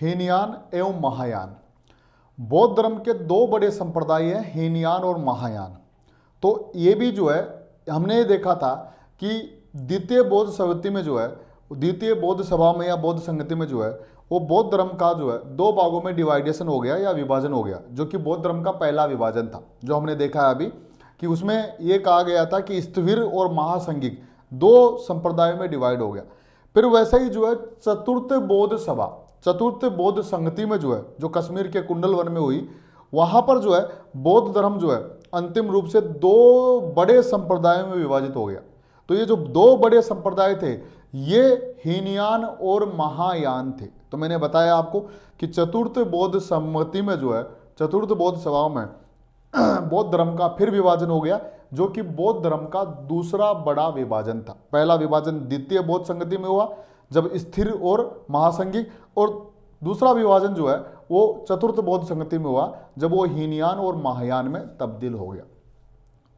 हीनयान एवं महायान। बौद्ध धर्म के दो बड़े संप्रदाय हैं, हीनयान और महायान। तो ये भी जो है हमने देखा था कि द्वितीय बौद्ध संगति में जो है, द्वितीय बौद्ध सभा में या बौद्ध संगति में जो है वो बौद्ध धर्म का जो है दो भागों में डिवाइडेशन हो गया या विभाजन हो गया, जो कि बौद्ध धर्म का पहला विभाजन था जो हमने देखा है अभी, कि उसमें ये कहा गया था कि स्थविर और महासंघिक दो संप्रदायों में डिवाइड हो गया। फिर वैसे ही जो है चतुर्थ बौद्ध सभा, चतुर्थ बौद्ध संगति में जो है, जो कश्मीर के कुंडल वन में हुई, वहां पर जो है बौद्ध धर्म जो है अंतिम रूप से दो बड़े संप्रदायों में विभाजित हो गया। तो ये जो दो बड़े संप्रदाय थे ये हीनयान और महायान थे। तो मैंने बताया आपको कि चतुर्थ बौद्ध संगति में जो है, चतुर्थ बौद्ध सभा में बौद्ध धर्म का फिर विभाजन हो गया, जो कि बौद्ध धर्म का दूसरा बड़ा विभाजन था। पहला विभाजन द्वितीय बौद्ध संगति में हुआ जब स्थिर और महासंघिक, और दूसरा विभाजन जो है वो चतुर्थ बौद्ध संगति में हुआ जब वो हीनयान और महायान में तब्दील हो गया।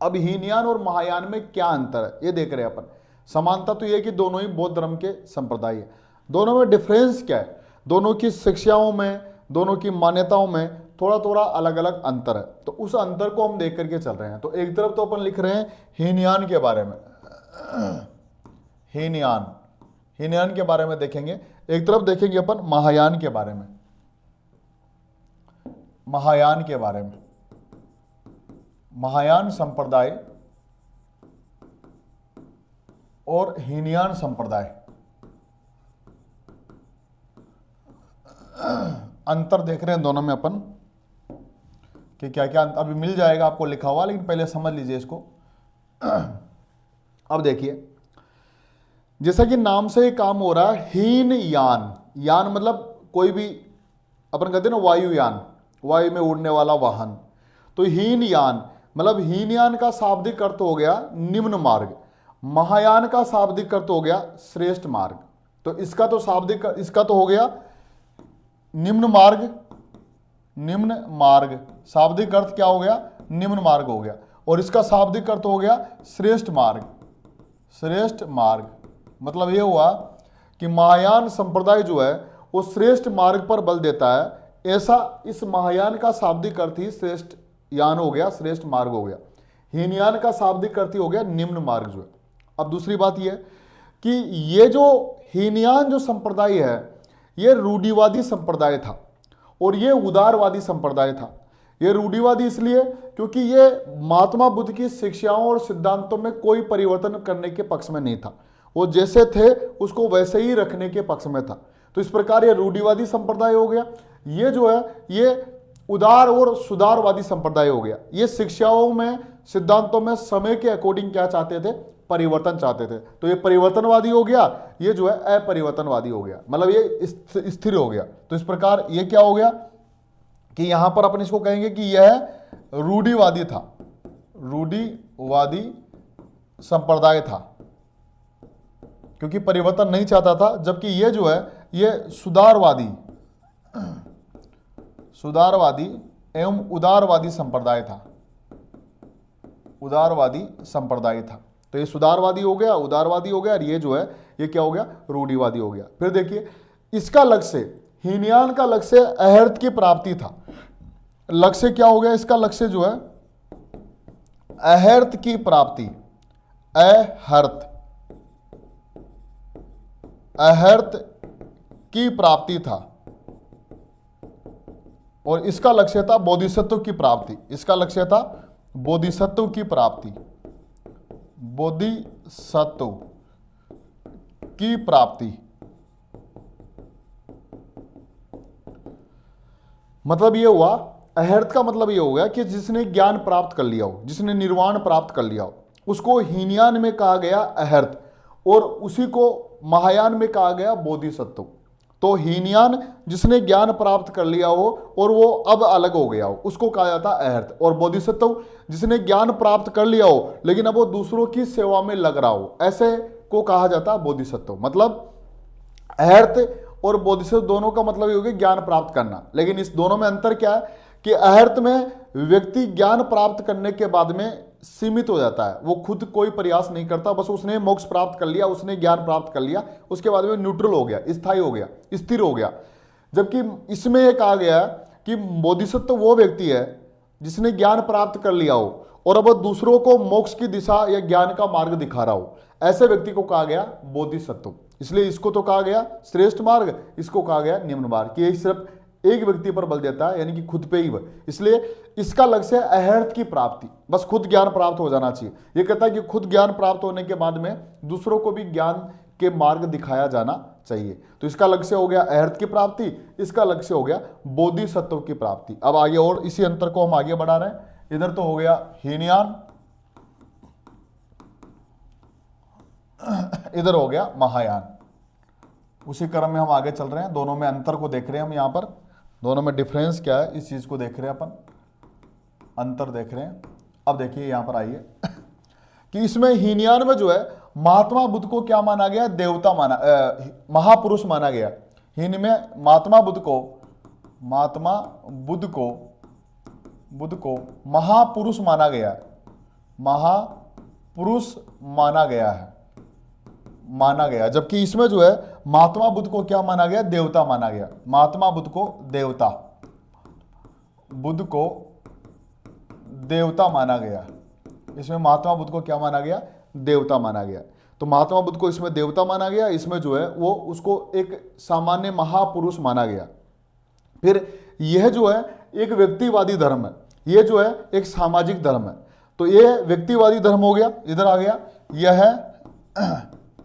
अब हीनयान और महायान में क्या अंतर है ये देख रहे हैं अपन। समानता तो ये कि दोनों ही बौद्ध धर्म के संप्रदाय है, दोनों में डिफरेंस क्या है, दोनों की शिक्षाओं में, दोनों की मान्यताओं में थोड़ा थोड़ा अलग अलग अंतर है। तो उस अंतर को हम देख करके चल रहे हैं। तो एक तरफ तो अपन लिख रहे हैं हीनयान के बारे में, हीनयान के बारे में देखेंगे, एक तरफ देखेंगे अपन महायान के बारे में, महायान के बारे में, महायान संप्रदाय और हीनयान संप्रदाय। अंतर देख रहे हैं दोनों में अपन कि क्या क्या, अभी मिल जाएगा आपको लिखा हुआ, लेकिन पहले समझ लीजिए इसको। अब देखिए, जैसा कि नाम से ही काम हो रहा है, हीन यान, यान मतलब कोई भी, अपन कहते हैं ना वायुयान, वायु में उड़ने वाला वाहन। तो हीन यान मतलब हीनयान का शाब्दिक अर्थ हो गया निम्न मार्ग, महायान का शाब्दिक अर्थ हो गया श्रेष्ठ मार्ग। तो इसका तो शाब्दिक, इसका तो हो गया निम्न मार्ग, निम्न मार्ग शाब्दिक अर्थ क्या हो गया, निम्न मार्ग हो गया, और इसका शाब्दिक अर्थ हो गया श्रेष्ठ मार्ग, श्रेष्ठ मार्ग। मतलब ये हुआ कि महायान संप्रदाय जो है वो श्रेष्ठ मार्ग पर बल देता है, ऐसा इस महायान का शाब्दिक अर्थ ही श्रेष्ठ यान हो गया, श्रेष्ठ मार्ग हो गया। हीनयान का शाब्दिक अर्थ ही हो गया निम्न मार्ग जो है। अब दूसरी बात यह कि ये जो हीनयान जो संप्रदाय है ये रूढ़िवादी संप्रदाय था और ये उदारवादी संप्रदाय था। ये रूढ़िवादी इसलिए क्योंकि ये महात्मा बुद्ध की शिक्षाओं और सिद्धांतों में कोई परिवर्तन करने के पक्ष में नहीं था, वो जैसे थे उसको वैसे ही रखने के पक्ष में था। तो इस प्रकार ये रूढ़िवादी संप्रदाय हो गया। ये जो है ये उदार और सुधारवादी संप्रदाय हो गया। ये शिक्षाओं में, सिद्धांतों में समय के अकॉर्डिंग क्या चाहते थे, परिवर्तन चाहते थे। तो ये परिवर्तनवादी हो गया, ये जो है अपरिवर्तनवादी हो गया, मतलब ये स्थिर हो गया। तो इस प्रकार ये क्या हो गया कि यहां पर अपन इसको कहेंगे कि यह रूढ़िवादी था, रूढ़िवादी संप्रदाय था क्योंकि परिवर्तन नहीं चाहता था, जबकि ये जो है ये सुधारवादी, सुधारवादी एवं उदारवादी संप्रदाय था, उदारवादी संप्रदाय था। तो ये सुधारवादी हो गया, उदारवादी हो गया, और ये जो है ये क्या हो गया, रूढ़िवादी हो गया। फिर देखिए इसका लक्ष्य, हीनयान का लक्ष्य अहर्त की प्राप्ति था। लक्ष्य क्या हो गया इसका, लक्ष्य जो है अहर्त की प्राप्ति, अहर्त, अहर्त की प्राप्ति था, और इसका लक्ष्य था बोधिसत्व की प्राप्ति। इसका लक्ष्य था बोधिसत्व की प्राप्ति, बोधिसत्व की प्राप्ति। मतलब ये हुआ, अहर्त का मतलब ये हो गया कि जिसने ज्ञान प्राप्त कर लिया हो, जिसने निर्वाण प्राप्त कर लिया हो, उसको हीनयान में कहा गया अहर्त, और उसी को महायान में कहा गया बोधिसत्व। तो हीनयान जिसने ज्ञान प्राप्त कर लिया हो और वो अब अलग हो गया हो, उसको कहा जाता है अहर्त। और बोधिसत्व जिसने ज्ञान प्राप्त कर लिया हो लेकिन अब वो दूसरों की सेवा में लग रहा हो, ऐसे को कहा जाता है बोधिसत्व। मतलब अहर्त और बोधिसत्व दोनों का मतलब ये हो गया ज्ञान प्राप्त करना। लेकिन इस दोनों में अंतर क्या है कि अहर्त में व्यक्ति ज्ञान प्राप्त करने के बाद में सीमित हो जाता है, वो खुद कोई प्रयास नहीं करता, बस उसने मोक्ष प्राप्त कर लिया, उसने ज्ञान प्राप्त कर लिया, उसके बाद में न्यूट्रल हो गया, स्थायी हो गया, स्थिर हो गया। जबकि इसमें एक आ गया कि बोधिसत्व वो व्यक्ति है जिसने ज्ञान प्राप्त कर लिया हो और अब वो दूसरों को मोक्ष की दिशा या ज्ञान का मार्ग दिखा रहा हो, ऐसे व्यक्ति को कहा गया बोधिसत्व। इसलिए इसको तो कहा गया श्रेष्ठ मार्ग, इसको कहा गया निम्न मार्ग, कि ये सिर्फ एक व्यक्ति पर बल देता है, यानी कि खुद पे ही वह। इसलिए इसका लक्ष्य है अहर्त की प्राप्ति, बस खुद ज्ञान प्राप्त हो जाना चाहिए। ये कहता है कि खुद ज्ञान प्राप्त होने के बाद में दूसरों को भी ज्ञान के मार्ग दिखाया जाना चाहिए। तो इसका लक्ष्य हो गया अहर्त की प्राप्ति, इसका लक्ष्य हो गया बोधिसत्व की प्राप्ति। अब आगे और इसी अंतर को हम आगे बढ़ा रहे हैं। इधर तो हो गया हीनयान, इधर हो गया महायान। उसी क्रम में हम आगे चल रहे हैं, दोनों में अंतर को देख रहे हैं हम, यहां पर दोनों में डिफरेंस क्या है इस चीज को देख रहे हैं अपन, अंतर देख रहे हैं। अब देखिए यहां पर आइए कि इसमें हीनयान में जो है महात्मा बुद्ध को क्या माना गया, देवता माना, महापुरुष माना गया। हीन में महात्मा बुद्ध को महापुरुष माना गया, महापुरुष माना गया, जबकि इसमें जो है महात्मा बुद्ध को क्या माना गया, देवता माना गया। महात्मा बुद्ध को देवता माना गया, इसमें महात्मा बुद्ध को क्या माना गया, देवता माना गया। तो महात्मा बुद्ध को इसमें देवता माना गया, इसमें जो है वो उसको एक सामान्य महापुरुष माना गया। फिर यह जो है एक व्यक्तिवादी धर्म है, यह जो है एक सामाजिक धर्म है। तो यह व्यक्तिवादी धर्म हो गया, इधर आ गया, यह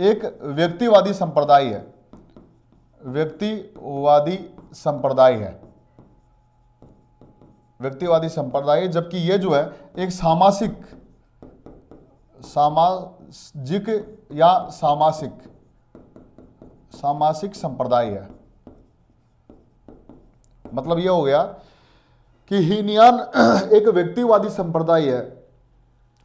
एक व्यक्तिवादी संप्रदाय है, व्यक्तिवादी संप्रदाय, जबकि यह जो है एक सामाजिक या सामासिक संप्रदाय है। मतलब यह हो गया कि हीनयान एक व्यक्तिवादी संप्रदाय है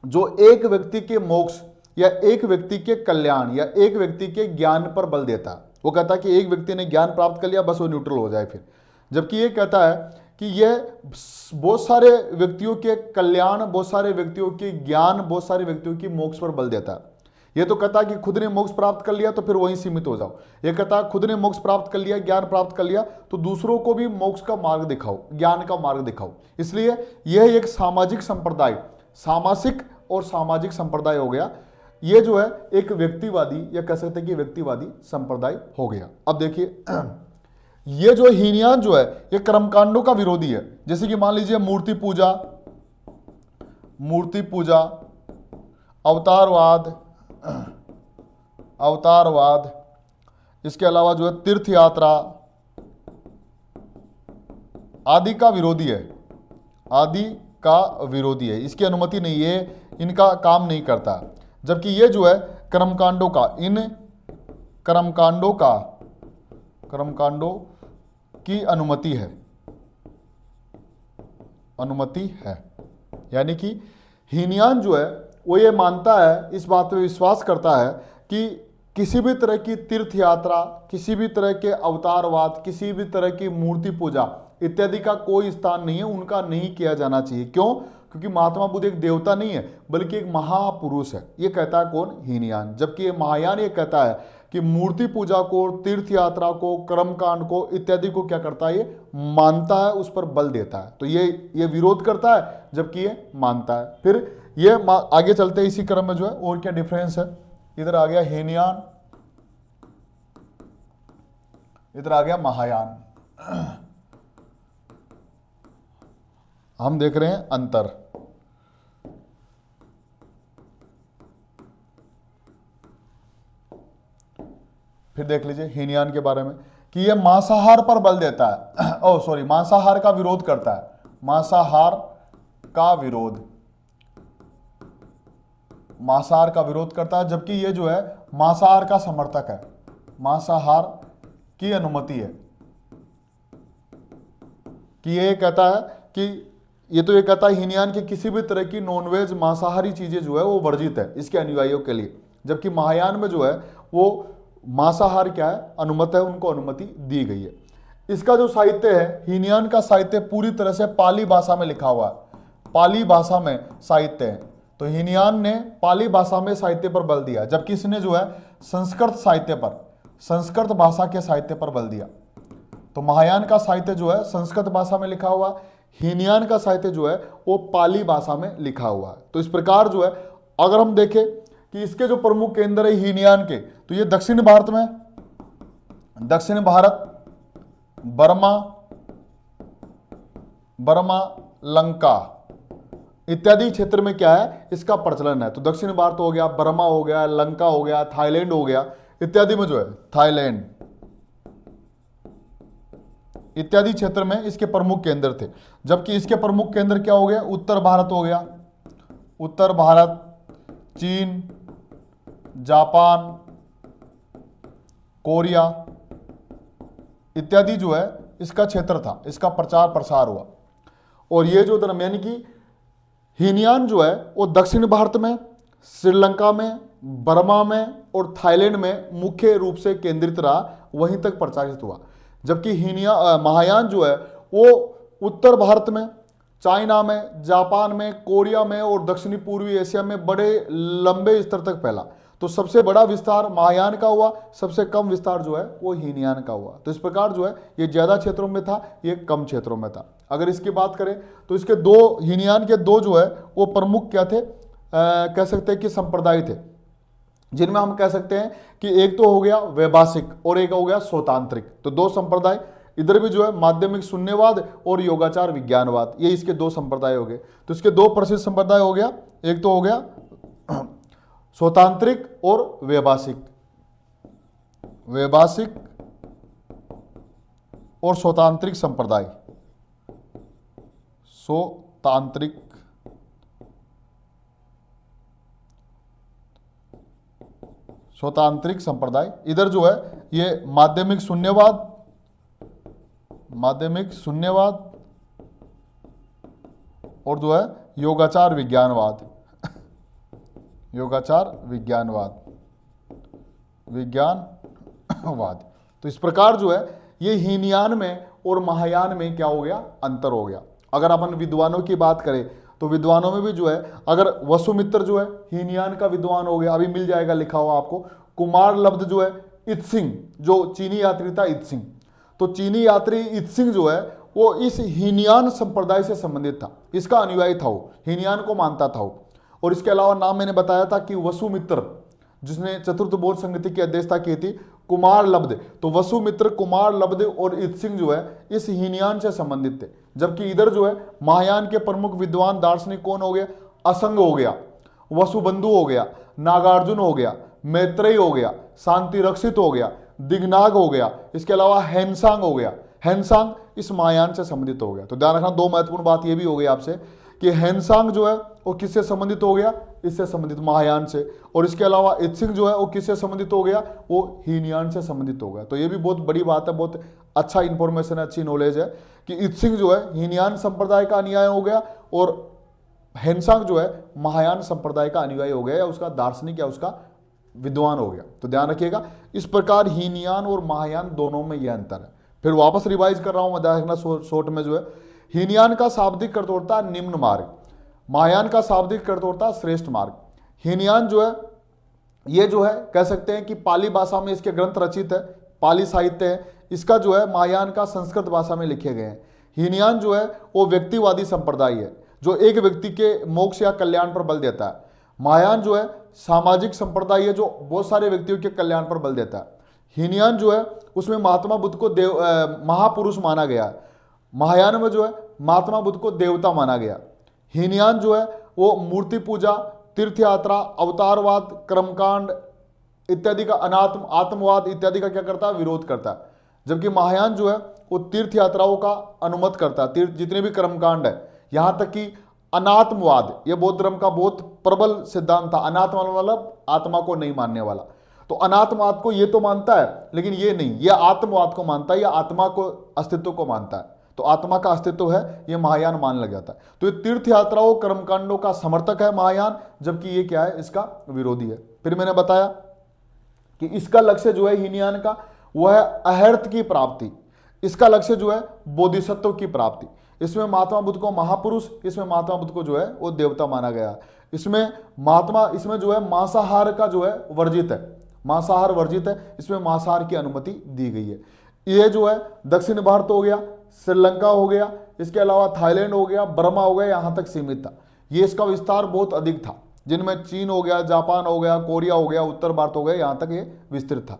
जो एक व्यक्ति के मोक्ष या एक व्यक्ति के कल्याण या एक व्यक्ति के ज्ञान पर बल देता है। वो कहता है कि एक व्यक्ति ने ज्ञान प्राप्त कर लिया, बस वो न्यूट्रल हो जाए फिर। जबकि ये कहता है कि यह बहुत सारे व्यक्तियों के कल्याण, बहुत सारे व्यक्तियों के ज्ञान, बहुत सारे व्यक्तियों की मोक्ष पर बल देता है। ये तो कहता है कि खुद ने मोक्ष प्राप्त कर लिया तो फिर वहीं सीमित हो जाओ। ये कहता है खुद ने मोक्ष प्राप्त कर लिया, ज्ञान प्राप्त कर लिया, तो दूसरों को भी मोक्ष का मार्ग दिखाओ, ज्ञान का मार्ग दिखाओ। इसलिए यह एक सामाजिक संप्रदाय, सामासिक और सामाजिक संप्रदाय हो गया। ये जो है एक व्यक्तिवादी या कह सकते हैं कि व्यक्तिवादी संप्रदाय हो गया। अब देखिए ये जो हीनयान जो है ये कर्मकांडों का विरोधी है। जैसे कि मान लीजिए मूर्ति पूजा, अवतारवाद, इसके अलावा जो है तीर्थ यात्रा आदि का विरोधी है, इसकी अनुमति नहीं है, इनका काम नहीं करता। जबकि ये जो है कर्मकांडों की अनुमति है। यानी कि हीनयान जो है वो ये मानता है, इस बात पे विश्वास करता है कि किसी भी तरह की तीर्थ यात्रा, किसी भी तरह के अवतारवाद, किसी भी तरह की मूर्ति पूजा इत्यादि का कोई स्थान नहीं है, उनका नहीं किया जाना चाहिए। क्यों? क्योंकि महात्मा बुद्ध एक देवता नहीं है बल्कि एक महापुरुष है। ये कहता है कौन? हीनयान। जबकि ये महायान ये कहता है कि मूर्ति पूजा को, तीर्थ यात्रा को, कर्मकांड को इत्यादि को क्या करता है, ये मानता है, उस पर बल देता है। तो ये विरोध करता है जबकि ये मानता है। फिर ये आगे चलते हैं इसी क्रम में जो है और क्या डिफरेंस है। इधर आ गया हीनयान, इधर आ गया महायान। हम देख रहे हैं अंतर। फिर देख लीजिए हीनयान के बारे में कि यह मांसाहार पर बल देता है, मांसाहार का विरोध करता है, मांसाहार का विरोध करता है। जबकि ये जो है मांसाहार का समर्थक है, मांसाहार की अनुमति है। कि ये कहता है कि ये कहता है हीनयान की किसी भी तरह की नॉनवेज मांसाहारी चीजें जो है वो वर्जित है इसके अनुयायियों के लिए। जबकि महायान में जो है वो मांसाहार क्या है, अनुमत है, उनको अनुमति दी गई है। इसका जो साहित्य है, हीनयान का साहित्य पूरी तरह से पाली भाषा में लिखा हुआ है, पाली भाषा में साहित्य है। तो हीनयान ने पाली भाषा में साहित्य पर बल दिया, जबकि इसने जो है संस्कृत भाषा के साहित्य पर बल दिया। तो महायान का साहित्य जो है संस्कृत भाषा में लिखा हुआ, हीनयान का साहित्य जो है वो पाली भाषा में लिखा हुआ है। तो इस प्रकार जो है अगर हम देखें कि इसके जो प्रमुख केंद्र है हीनयान के, तो ये दक्षिण भारत में, दक्षिण भारत, बर्मा, लंका इत्यादि क्षेत्र में क्या है, इसका प्रचलन है। तो दक्षिण भारत हो गया, बर्मा हो गया, लंका हो गया, थाईलैंड हो गया इत्यादि में जो है, थाईलैंड इत्यादि क्षेत्र में इसके प्रमुख केंद्र थे। जबकि इसके प्रमुख केंद्र क्या हो गया, उत्तर भारत हो गया, उत्तर भारत, चीन, जापान, कोरिया इत्यादि जो है इसका क्षेत्र था, इसका प्रचार प्रसार हुआ। और ये जो दरमियानी की हीनयान जो है वो दक्षिण भारत में, श्रीलंका में, बर्मा में और थाईलैंड में मुख्य रूप से केंद्रित रहा, वहीं तक प्रचारित हुआ। जबकि महायान जो है वो उत्तर भारत में, चाइना में, जापान में, कोरिया में और दक्षिणी पूर्वी एशिया में बड़े लंबे स्तर तक फैला। तो सबसे बड़ा विस्तार महायान का हुआ, सबसे कम विस्तार जो है वो हीनयान का हुआ। तो इस प्रकार जो है ये ज्यादा क्षेत्रों में था, ये कम क्षेत्रों में था। अगर इसकी बात करें तो इसके दो, हीनयान के दो जो है वो प्रमुख क्या थे, कह सकते हैं कि संप्रदाय थे, जिनमें हम कह सकते हैं कि एक तो हो गया वैभाषिक और एक हो गया स्वतांत्रिक। तो दो संप्रदाय, इधर भी जो है माध्यमिक शून्यवाद और योगाचार विज्ञानवाद, ये इसके दो संप्रदाय हो गए। तो इसके दो प्रसिद्ध संप्रदाय हो गया, एक तो हो गया स्वतांत्रिक और वैभाषिक, वैभाषिक और स्वतांत्रिक संप्रदाय, स्वतांत्रिक संप्रदाय। इधर जो है ये माध्यमिक शून्यवाद और जो है योगाचार विज्ञानवाद, विज्ञानवाद। तो इस प्रकार जो है ये हीनयान में और महायान में क्या हो गया, अंतर हो गया। अगर अपन विद्वानों की बात करें तो विद्वानों में भी जो है, अगर वसुमित्र जो है हीनयान का विद्वान हो गया, अभी मिल जाएगा लिखा हुआ आपको। कुमार लब्ध जो है, इत्सिंग जो चीनी यात्री था, इत्सिंग, तो चीनी यात्री इत्सिंग जो है वो इस हीनयान संप्रदाय से संबंधित था, इसका अनुयायी था, वो हीनयान को मानता था वो। और इसके अलावा नाम मैंने बताया था कि वसुमित्र, जिसने चतुर्थ बोध संगति की अध्यक्षता की थी, कुमार लब्ध, तो वसुमित्र, कुमार लब्ध और इत्सिंग जो है इस हीनयान से संबंधित थे। जबकि इधर जो है महायान के प्रमुख विद्वान दार्शनिक कौन हो गया, असंग हो गया, वसुबंधु हो गया, नागार्जुन हो गया, मैत्रेय हो गया, शांति रक्षित हो गया, दिग्नाग हो गया, इसके अलावा हैनसांग हो गया। हैनसांग इस महायान से संबंधित हो गया। तो ध्यान रखना, दो महत्वपूर्ण बात यह भी हो गई आपसे कि हैनसांग जो है वो किससे संबंधित हो गया, इससे संबंधित, महायान से। और इसके अलावा इत्सिंग जो है वो किससे संबंधित हो गया, वो हीनयान से संबंधित हो गया। तो ये भी बहुत बड़ी बात है, बहुत अच्छा इंफॉर्मेशन है, अच्छी नॉलेज है कि इत्सिंग जो है हीनयान संप्रदाय का अनुयायी हो गया और हैनसांग जो है महायान संप्रदाय का अनुयायी हो गया, या उसका दार्शनिक या उसका विद्वान हो गया। तो ध्यान रखिएगा, इस प्रकार हीनयान और महायान दोनों में यह अंतर है। फिर वापस रिवाइज कर रहा हूं मैं, ध्यान रखना शॉर्ट में जो है, हीनयान का शाब्दिक अर्थ होता है निम्न मार्ग, महायान का शाब्दिक अर्थ होता है श्रेष्ठ मार्ग। हीनयान जो है ये जो है कह सकते हैं कि पाली भाषा में इसके ग्रंथ रचित है, पाली साहित्य है, इसका जो है महायान का संस्कृत भाषा में लिखे गए हैं। हीनयान जो है वो व्यक्तिवादी संप्रदाय है जो एक व्यक्ति के मोक्ष या कल्याण पर बल देता है। महायान जो है सामाजिक संप्रदाय है जो बहुत सारे व्यक्तियों के कल्याण पर बल देता है। हीनयान जो है उसमें महात्मा बुद्ध को महापुरुष माना गया। महायान में जो है महात्मा बुद्ध को देवता माना गया। हीनयान जो है वो मूर्ति पूजा, तीर्थ यात्रा, अवतारवाद, कर्मकांड इत्यादि का, आत्मवाद इत्यादि का क्या करता है, विरोध करता है। जबकि महायान जो है वो तीर्थ यात्राओं का अनुमत करता है, तीर्थ जितने भी कर्मकांड है, यहां तक कि अनात्मवाद, यह बौद्ध धर्म का बहुत प्रबल सिद्धांत था। अनात्मा मतलब आत्मा को नहीं मानने वाला। तो अनात्मवाद को ये तो मानता है लेकिन ये नहीं, ये आत्मवाद को मानता है, या आत्मा को, अस्तित्व को मानता है। तो आत्मा का अस्तित्व है ये महायान मान लग जाता है। तो ये तीर्थ यात्राओं, कर्मकांडों का समर्थक है महायान, जबकि ये क्या है, इसका विरोधी है। फिर मैंने बताया कि इसका लक्ष्य जो है हीनयान का वह है अहर्त की प्राप्ति, इसका लक्ष्य जो है बोधिसत्व की प्राप्ति। इसमें महात्मा बुद्ध को महापुरुष, इसमें महात्मा बुद्ध को जो है वो देवता माना गया। इसमें जो है मांसाहार का जो है वर्जित है, मांसाहार वर्जित है, इसमें मांसाहार की अनुमति दी गई है। ये जो है दक्षिण भारत हो गया, श्रीलंका हो गया, इसके अलावा थाईलैंड हो गया, बर्मा हो गया, यहां तक सीमित था। ये इसका विस्तार बहुत अधिक था, जिनमें चीन हो गया, जापान हो गया, कोरिया हो गया, उत्तर भारत हो गया, यहां तक ये विस्तृत था।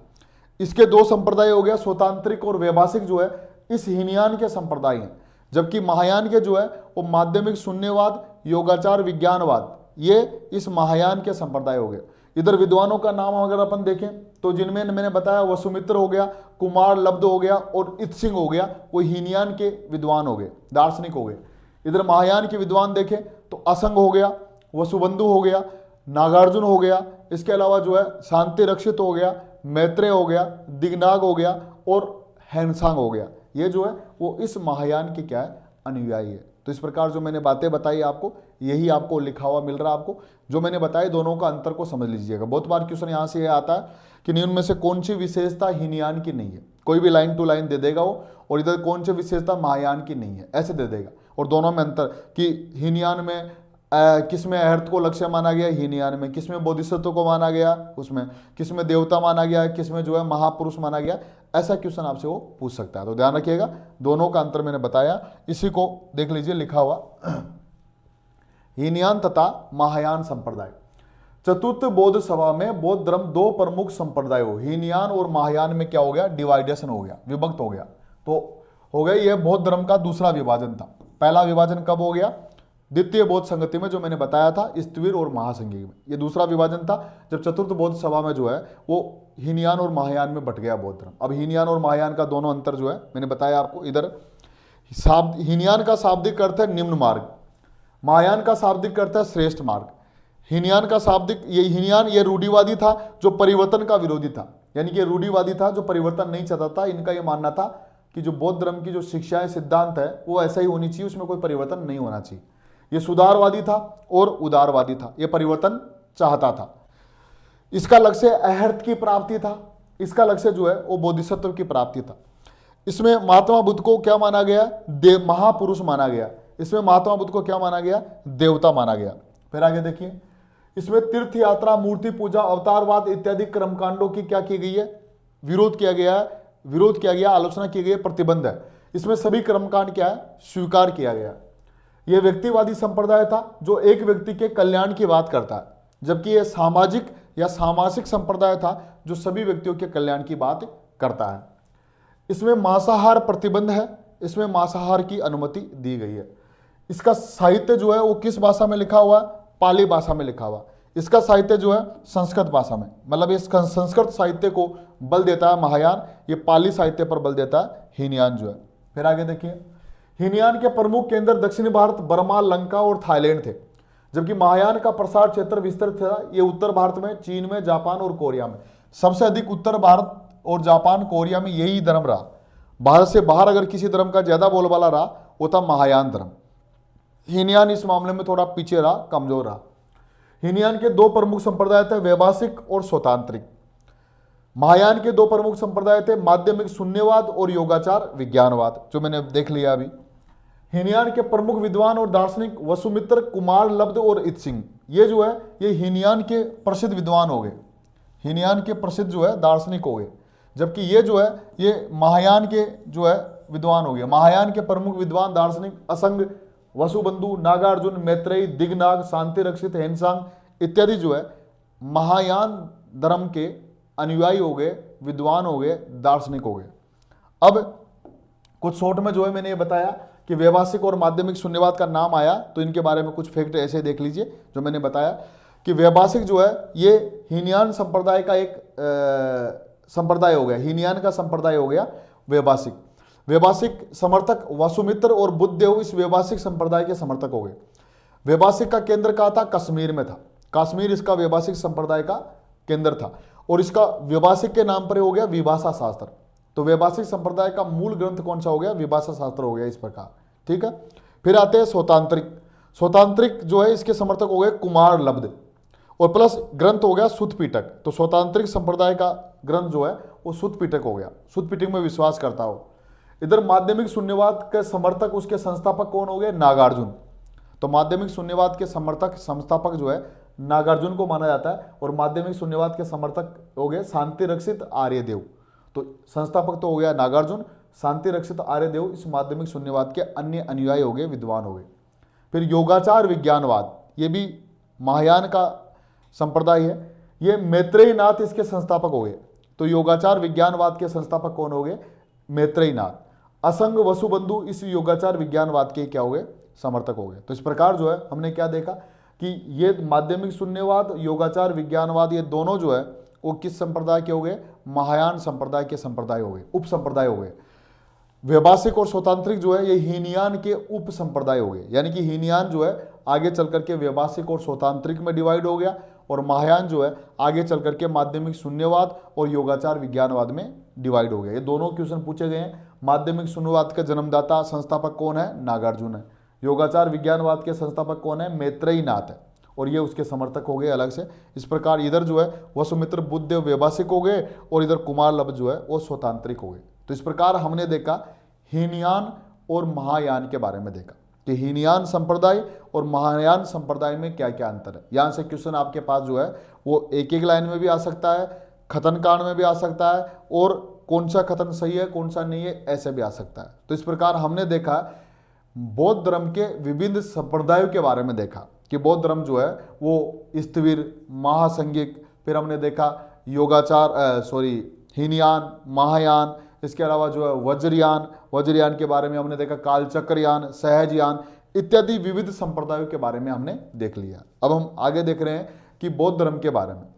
इसके दो संप्रदाय हो गया, स्वतांत्रिक और वैभाषिक जो है इस हीनयान के संप्रदाय हैं, जबकि महायान के जो है वो माध्यमिक शून्यवाद, योगाचार, विज्ञानवाद, ये इस महायान के संप्रदाय हो गए। इधर विद्वानों का नाम अगर अपन देखें तो जिनमें मैंने बताया वसुमित्र हो गया, कुमार लब्ध हो गया और इत्सिंग हो गया, वो हीनयान के विद्वान हो गए, दार्शनिक हो गए। इधर महायान के विद्वान देखें तो असंग हो गया, वसुबंधु हो गया, नागार्जुन हो गया, इसके अलावा जो है शांति रक्षित हो गया, मैत्रेय हो गया, दिग्नाग हो गया और हैनसांग हो गया। ये जो है वो इस महायान के क्या है, अनुयायी है। तो इस प्रकार जो मैंने बातें बताई आपको, यही आपको लिखा हुआ मिल रहा है। आपको जो मैंने बताया दोनों का अंतर को समझ लीजिएगा। बहुत बार क्वेश्चन यहाँ से ये आता है कि निम्न में से कौन सी विशेषता हीनयान की नहीं है, कोई भी लाइन टू लाइन दे देगा वो, और इधर कौन सी विशेषता महायान की नहीं है, ऐसे दे देगा। और दोनों में अंतर कि हीनयान में किसमें अहर्त को लक्ष्य माना गया, हीनयान में किसमें बोधिसत्व को माना गया, उसमें किसमें देवता माना गया, किसमें जो है महापुरुष माना गया, ऐसा क्वेश्चन आपसे वो पूछ सकता है। तो ध्यान रखिएगा, दोनों का अंतर मैंने बताया, इसी को देख लीजिए लिखा हुआ हीनयान तथा महायान संप्रदाय। चतुर्थ बौद्ध सभा में बौद्ध धर्म दो प्रमुख संप्रदाय हो, हीनयान और महायान में क्या हो गया, डिवाइडेशन हो गया, विभक्त हो गया। तो हो गया यह बौद्ध धर्म का दूसरा विभाजन था। पहला विभाजन कब हो गया, द्वितीय बौद्ध संगति में, जो मैंने बताया था स्थविर और महासंघी में। ये दूसरा विभाजन था जब चतुर्थ बौद्ध सभा में जो है वो हीनयान और महायान में बट गया बौद्ध धर्म। अब हीनयान और महायान का दोनों अंतर जो है मैंने बताया आपको। इधर हीनयान का शाब्दिक अर्थ है निम्न मार्ग, महायान का शाब्दिक अर्थ है श्रेष्ठ मार्ग। हीनयान का शाब्दिक हीनयान ये रूढ़िवादी था जो परिवर्तन का विरोधी था, यानी कि रूढ़िवादी था जो परिवर्तन नहीं चाहता था। इनका ये मानना था कि जो बौद्ध धर्म की जो शिक्षाएं सिद्धांत है वो ऐसा ही होनी चाहिए, उसमें कोई परिवर्तन नहीं होना चाहिए। ये सुधारवादी था और उदारवादी था, ये परिवर्तन चाहता था। इसका लक्ष्य अहर्त की प्राप्ति था, इसका लक्ष्य जो है वो बोधिसत्व की प्राप्ति था। इसमें महात्मा बुद्ध को क्या माना गया, महापुरुष माना गया। इसमें महात्मा बुद्ध को क्या माना गया, देवता माना गया। फिर आगे देखिए, इसमें तीर्थ यात्रा, मूर्ति पूजा, अवतारवाद इत्यादि कर्मकांडों की क्या की गई है, विरोध किया गया है, विरोध किया गया, आलोचना की गई है, प्रतिबंध है। इसमें सभी कर्मकांड क्या है, स्वीकार किया गया। यह व्यक्तिवादी संप्रदाय था जो एक व्यक्ति के कल्याण की बात करता है, जबकि यह सामाजिक या सामाजिक संप्रदाय था जो सभी व्यक्तियों के कल्याण की बात करता है। इसमें मांसाहार प्रतिबंध है, इसमें मांसाहार की अनुमति दी गई है। इसका साहित्य जो है वो किस भाषा में लिखा हुआ है, पाली भाषा में लिखा हुआ। इसका साहित्य जो है संस्कृत भाषा में, मतलब इस संस्कृत साहित्य को बल देता है महायान, ये पाली साहित्य पर बल देता है हीनयान जो है। फिर आगे देखिए, हीनयान के प्रमुख केंद्र दक्षिण भारत, बर्मा, लंका और थाईलैंड थे, जबकि महायान का प्रसार क्षेत्र विस्तृत था। ये उत्तर भारत में, चीन में, जापान और कोरिया में। सबसे अधिक उत्तर भारत और जापान, कोरिया में यही धर्म रहा। भारत से बाहर अगर किसी धर्म का ज्यादा बोलबाला रहा वो था महायान धर्म। हीनयान इस मामले में थोड़ा पीछे रहा, कमजोर रहा। हीनयान के दो प्रमुख संप्रदाय थे, वैभाषिक और स्वतांत्रिक। महायान के दो प्रमुख संप्रदाय थे, माध्यमिक शून्यवाद और योगाचार विज्ञानवाद, जो मैंने देख लिया अभी। हीनयान के प्रमुख विद्वान और दार्शनिक वसुमित्र, कुमार लब्ध और इत्सिंग, ये जो है ये हीनयान के प्रसिद्ध विद्वान हो गए, हीनयान के प्रसिद्ध जो है दार्शनिक हो गए। जबकि ये जो है ये महायान के जो है विद्वान हो गए। महायान के प्रमुख विद्वान दार्शनिक असंग, वसुबंधु, नागार्जुन, मैत्रेयी, दिग्नाग, शांति रक्षित, हेनसांग इत्यादि जो है महायान धर्म के अनुयायी हो गए, विद्वान हो गए, दार्शनिक हो गए। अब कुछ शॉर्ट में जो है मैंने ये बताया कि वैभाषिक और माध्यमिक शून्यवाद का नाम आया, तो इनके बारे में कुछ फैक्ट ऐसे देख लीजिए। जो मैंने बताया कि वैभाषिक जो है ये हीनयान संप्रदाय का एक संप्रदाय हो गया, हीनयान का संप्रदाय हो गया वैभाषिक। वैभाषिक समर्थक वसुमित्र और बुद्धदेव इस वैभाषिक संप्रदाय के समर्थक हो गए। वैभाषिक का केंद्र कहाँ था, कश्मीर में था। कश्मीर इसका वैभाषिक संप्रदाय का केंद्र था और इसका वैभाषिक के नाम पर हो गया विभाषा शास्त्र। तो वैभाषिक संप्रदाय का मूल ग्रंथ कौन सा हो गया, विभाषा शास्त्र हो गया इस प्रकार, ठीक है। फिर आते हैं स्वतांत्रिक। स्वतांत्रिक जो है इसके समर्थक हो गए कुमार लब्ध और प्लस ग्रंथ हो गया सुत्त पिटक। तो स्वतांत्रिक संप्रदाय का ग्रंथ जो है वो सुत्त पिटक हो गया, सुत्त पिटक में विश्वास करता हो। इधर माध्यमिक शून्यवाद के समर्थक उसके संस्थापक कौन हो गए, नागार्जुन। तो माध्यमिक शून्यवाद के समर्थक संस्थापक जो है नागार्जुन को माना जाता है और माध्यमिक शून्यवाद के समर्थक हो गए शांति रक्षित आर्यदेव। तो संस्थापक तो हो गया नागार्जुन, शांति रक्षित आर्यदेव इस माध्यमिक शून्यवाद के अन्य अनुयायी हो गए, विद्वान हो गए। फिर योगाचार विज्ञानवाद, ये भी महायान का संप्रदाय है, ये मैत्रेयी नाथ इसके संस्थापक हो गए। तो योगाचार विज्ञानवाद के संस्थापक कौन हो गए? मैत्रेयी नाथ। असंग वसुबंधु इस योगाचार विज्ञानवाद के क्या हो गए? समर्थक हो गए। तो इस प्रकार जो है हमने क्या देखा कि ये माध्यमिक शून्यवाद, योगाचार विज्ञानवाद, ये दोनों जो है वो किस संप्रदाय के हो गए? महायान संप्रदाय के संप्रदाय हो गए, उप संप्रदाय हो गए। व्यवसायिक और स्वतांत्रिक जो है ये हीनयान के उप संप्रदाय हो गए, यानी कि हीनयान जो है आगे चल करके व्यवसायिक और स्वतांत्रिक में डिवाइड हो गया, और महायान जो है आगे चल करके माध्यमिक शून्यवाद और योगाचार विज्ञानवाद में डिवाइड हो गया। ये दोनों क्वेश्चन पूछे गए हैं। माध्यमिक शून्यवाद का जन्मदाता संस्थापक कौन है? नागार्जुन है। योगाचार विज्ञानवाद के संस्थापक कौन है? मैत्रेयी नाथ है, और ये उसके समर्थक हो गए अलग से। इस प्रकार इधर जो है वसुमित्र बुद्ध व्यवसायिक हो गए, और इधर कुमारलभ जो है वो स्वतांत्रिक हो गए। तो इस प्रकार हमने देखा हीनयान और महायान के बारे में देखा कि हीनयान संप्रदाय और महायान संप्रदाय में क्या क्या अंतर है। यहाँ से क्वेश्चन आपके पास जो है वो एक एक लाइन में भी आ सकता है, खतन कांड में भी आ सकता है, और कौन सा खतन सही है कौन सा नहीं है ऐसे भी आ सकता है। तो इस प्रकार हमने देखा बौद्ध धर्म के विभिन्न संप्रदायों के बारे में देखा कि बौद्ध धर्म जो है वो स्थविर, महासंगिक, फिर हमने देखा योगाचार हीनयान, महायान, इसके अलावा जो है वज्रयान के बारे में हमने देखा, कालचक्रयान, सहजयान इत्यादि विविध संप्रदायों के बारे में हमने देख लिया। अब हम आगे देख रहे हैं कि बौद्ध धर्म के बारे में।